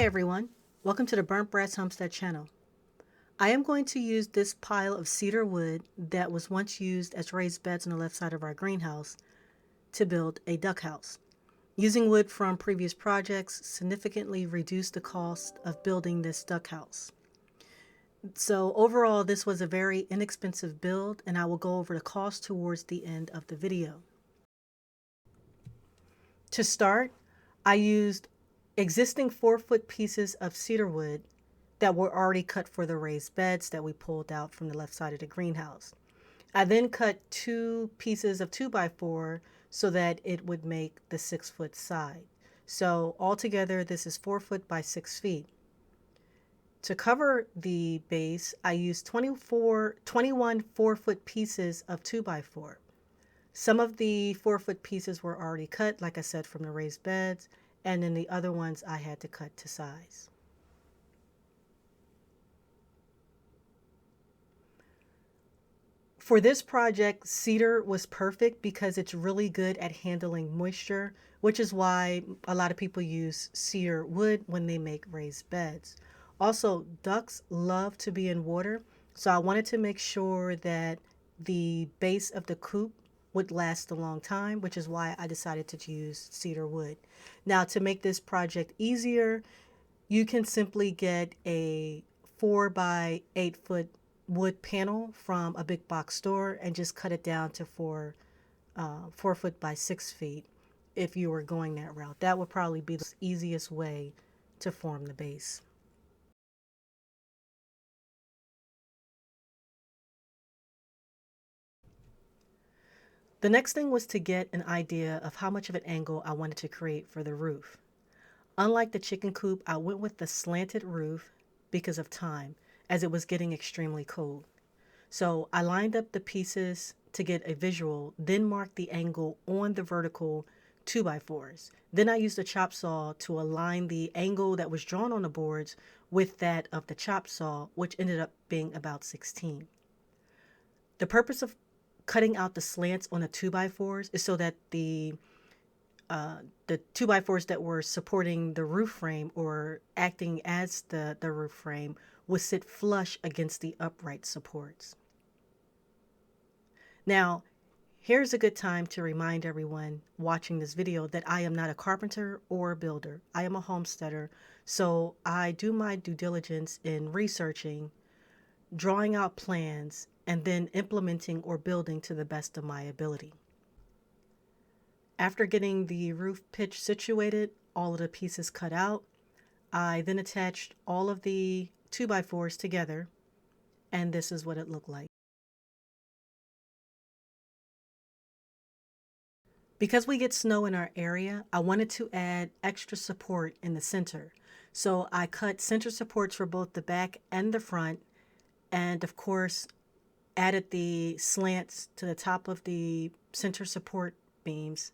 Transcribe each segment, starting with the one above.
everyone, welcome to the Burnt Brass Homestead channel. I am going to use this pile of cedar wood that was once used as raised beds on the left side of our greenhouse to build a duck house. Using wood from previous projects significantly reduced the cost of building this duck house. So overall, this was a very inexpensive build, and I will go over the cost towards the end of the video. To start, I used existing 4-foot pieces of cedar wood that were already cut for the raised beds that we pulled out from the left side of the greenhouse. I then cut 2 pieces of 2x4 so that it would make the 6-foot side. So altogether, this is 4 foot by 6 feet. To cover the base, I used 21 4-foot pieces of 2x4. Some of the 4-foot pieces were already cut, like I said, from the raised beds, and then the other ones I had to cut to size. For this project, cedar was perfect because it's really good at handling moisture, which is why a lot of people use cedar wood when they make raised beds. Also, ducks love to be in water, so I wanted to make sure that the base of the coop would last a long time, which is why I decided to use cedar wood. Now, to make this project easier, you can simply get a 4 by 8 foot wood panel from a big box store and just cut it down to 4 foot by 6 feet if you were going that route. That would probably be the easiest way to form the base. The next thing was to get an idea of how much of an angle I wanted to create for the roof. Unlike the chicken coop, I went with the slanted roof because of time, as it was getting extremely cold. So I lined up the pieces to get a visual, then marked the angle on the vertical 2x4s. Then I used a chop saw to align the angle that was drawn on the boards with that of the chop saw, which ended up being about 16. The purpose of cutting out the slants on the 2x4s is so that the 2x4s that were supporting the roof frame or acting as the roof frame would sit flush against the upright supports. Now, here's a good time to remind everyone watching this video that I am not a carpenter or a builder. I am a homesteader, so I do my due diligence in researching, drawing out plans, and then implementing or building to the best of my ability. After getting the roof pitch situated, all of the pieces cut out, I then attached all of the 2x4s together, and this is what it looked like. Because we get snow in our area, I wanted to add extra support in the center. So I cut center supports for both the back and the front, and of course, added the slants to the top of the center support beams.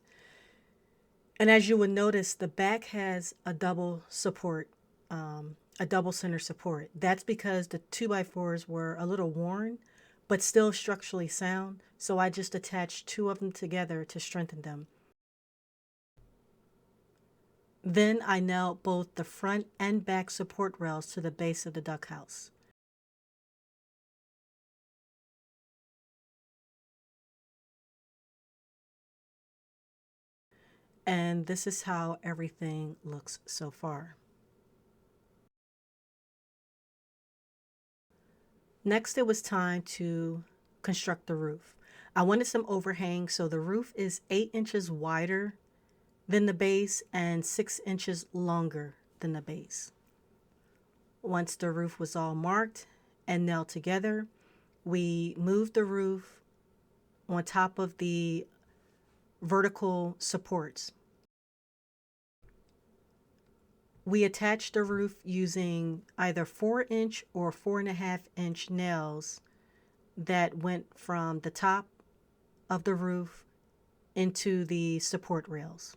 And as you would notice, the back has a double support, a double center support. That's because the 2x4s were a little worn, but still structurally sound. So I just attached 2 of them together to strengthen them. Then I nailed both the front and back support rails to the base of the duck house. And this is how everything looks so far. Next, it was time to construct the roof. I wanted some overhang, so the roof is 8 inches wider than the base and 6 inches longer than the base. Once the roof was all marked and nailed together, we moved the roof on top of the vertical supports. We attached the roof using either 4-inch or 4.5-inch nails that went from the top of the roof into the support rails.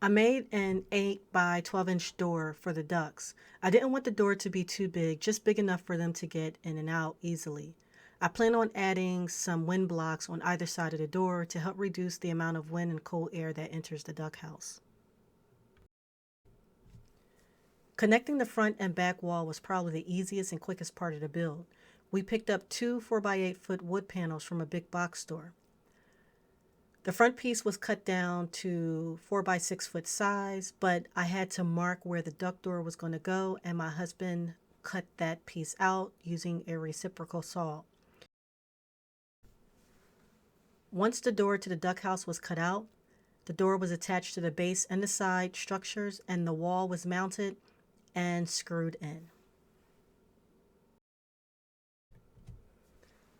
I made an 8 by 12-inch door for the ducks. I didn't want the door to be too big, just big enough for them to get in and out easily. I plan on adding some wind blocks on either side of the door to help reduce the amount of wind and cold air that enters the duck house. Connecting the front and back wall was probably the easiest and quickest part of the build. We picked up two 4x8 foot wood panels from a big box store. The front piece was cut down to 4x6 foot size, but I had to mark where the duck door was going to go, and my husband cut that piece out using a reciprocal saw. Once the door to the duck house was cut out, the door was attached to the base and the side structures, and the wall was mounted and screwed in.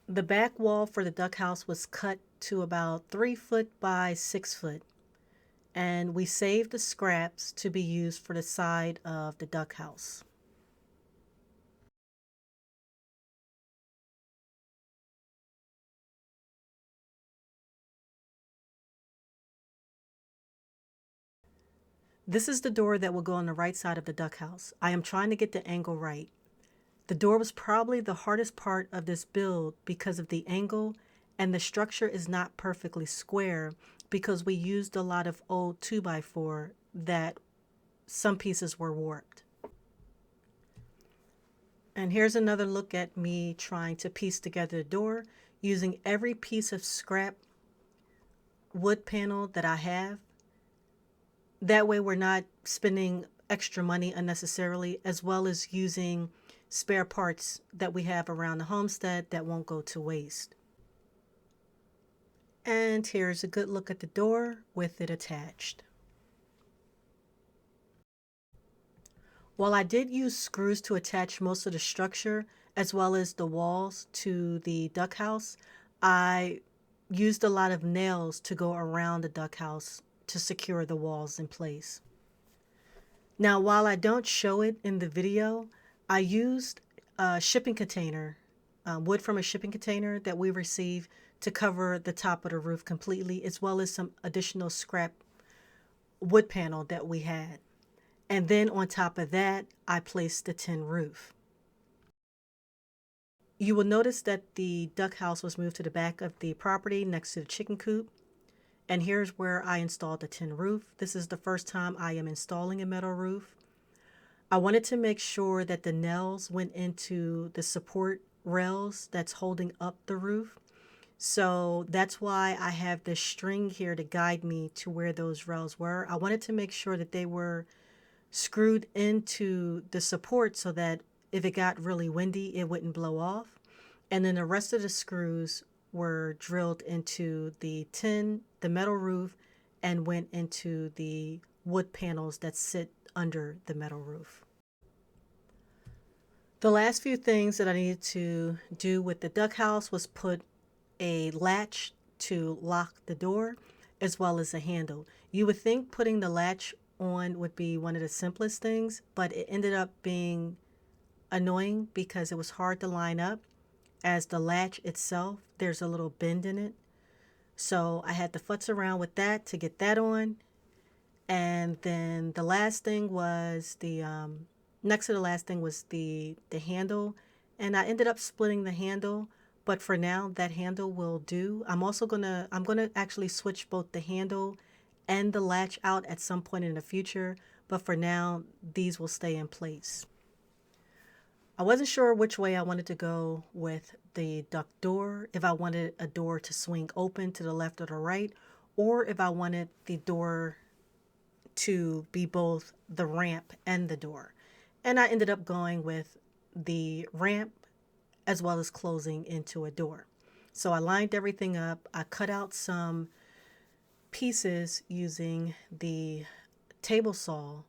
The back wall for the duck house was cut to about 3 foot by 6 foot, and we saved the scraps to be used for the side of the duck house. This is the door that will go on the right side of the duck house. I am trying to get the angle right. The door was probably the hardest part of this build because of the angle, and the structure is not perfectly square because we used a lot of old 2x4 that some pieces were warped. And here's another look at me trying to piece together the door using every piece of scrap wood panel that I have. That way we're not spending extra money unnecessarily, as well as using spare parts that we have around the homestead that won't go to waste. And here's a good look at the door with it attached. While I did use screws to attach most of the structure as well as the walls to the duck house, I used a lot of nails to go around the duck house to secure the walls in place. Now, while I don't show it in the video, I used a shipping container, wood from a shipping container that we received to cover the top of the roof completely, as well as some additional scrap wood panel that we had. And then on top of that, I placed the tin roof. You will notice that the duck house was moved to the back of the property next to the chicken coop. And here's where I installed the tin roof. This is the first time I am installing a metal roof. I wanted to make sure that the nails went into the support rails that's holding up the roof. So that's why I have this string here to guide me to where those rails were. I wanted to make sure that they were screwed into the support so that if it got really windy, it wouldn't blow off. And then the rest of the screws were drilled into the metal roof, and went into the wood panels that sit under the metal roof. The last few things that I needed to do with the duck house was put a latch to lock the door, as well as a handle. You would think putting the latch on would be one of the simplest things, but it ended up being annoying because it was hard to line up, as the latch itself, there's a little bend in it. So I had to futz around with that to get that on. And then the last thing was next to the last thing was the handle. And I ended up splitting the handle, but for now that handle will do. I'm gonna actually switch both the handle and the latch out at some point in the future, but for now these will stay in place. I wasn't sure which way I wanted to go with the duck door, if I wanted a door to swing open to the left or the right, or if I wanted the door to be both the ramp and the door. And I ended up going with the ramp as well as closing into a door. So I lined everything up. I cut out some pieces using the table saw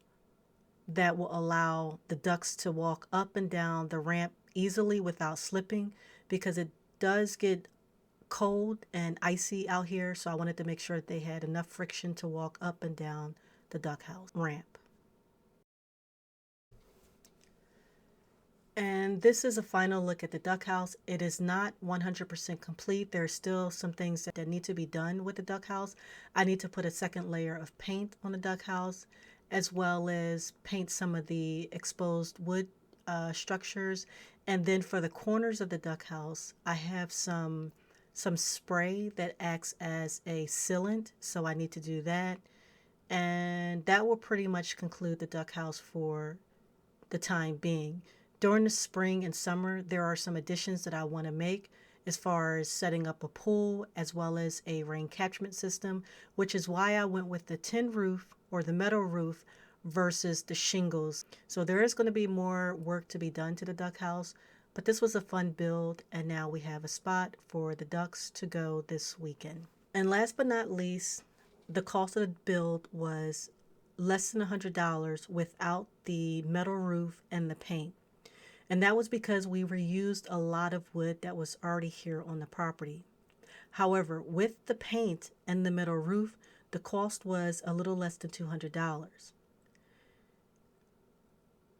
that will allow the ducks to walk up and down the ramp easily without slipping, because it does get cold and icy out here. So I wanted to make sure that they had enough friction to walk up and down the duck house ramp. And this is a final look at the duck house. It is not 100% complete. There are still some things that need to be done with the duck house. I need to put a second layer of paint on the duck house, as well as paint some of the exposed wood structures. And then for the corners of the duck house, I have some spray that acts as a sealant, so I need to do that. And that will pretty much conclude the duck house for the time being. During the spring and summer, there are some additions that I want to make as far as setting up a pool as well as a rain catchment system, which is why I went with the tin roof or the metal roof versus the shingles. So there is going to be more work to be done to the duck house, but this was a fun build, and now we have a spot for the ducks to go this weekend. And last but not least, the cost of the build was less than $100 without the metal roof and the paint. And that was because we reused a lot of wood that was already here on the property. However, with the paint and the metal roof, the cost was a little less than $200.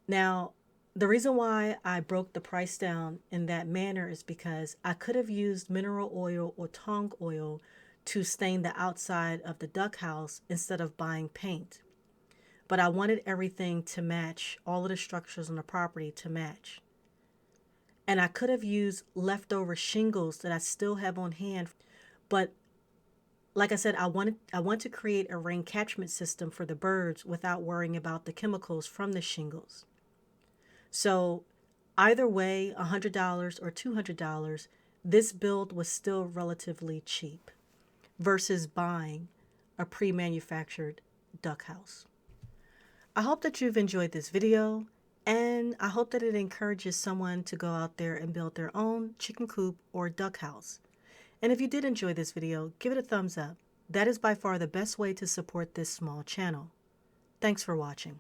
Now, the reason why I broke the price down in that manner is because I could have used mineral oil or tong oil to stain the outside of the duck house instead of buying paint. But I wanted everything to match, all of the structures on the property to match. And I could have used leftover shingles that I still have on hand, but like I said, I want to create a rain catchment system for the birds without worrying about the chemicals from the shingles. So either way, $100 or $200, this build was still relatively cheap versus buying a pre-manufactured duck house. I hope that you've enjoyed this video, and I hope that it encourages someone to go out there and build their own chicken coop or duck house. And if you did enjoy this video, give it a thumbs up. That is by far the best way to support this small channel. Thanks for watching.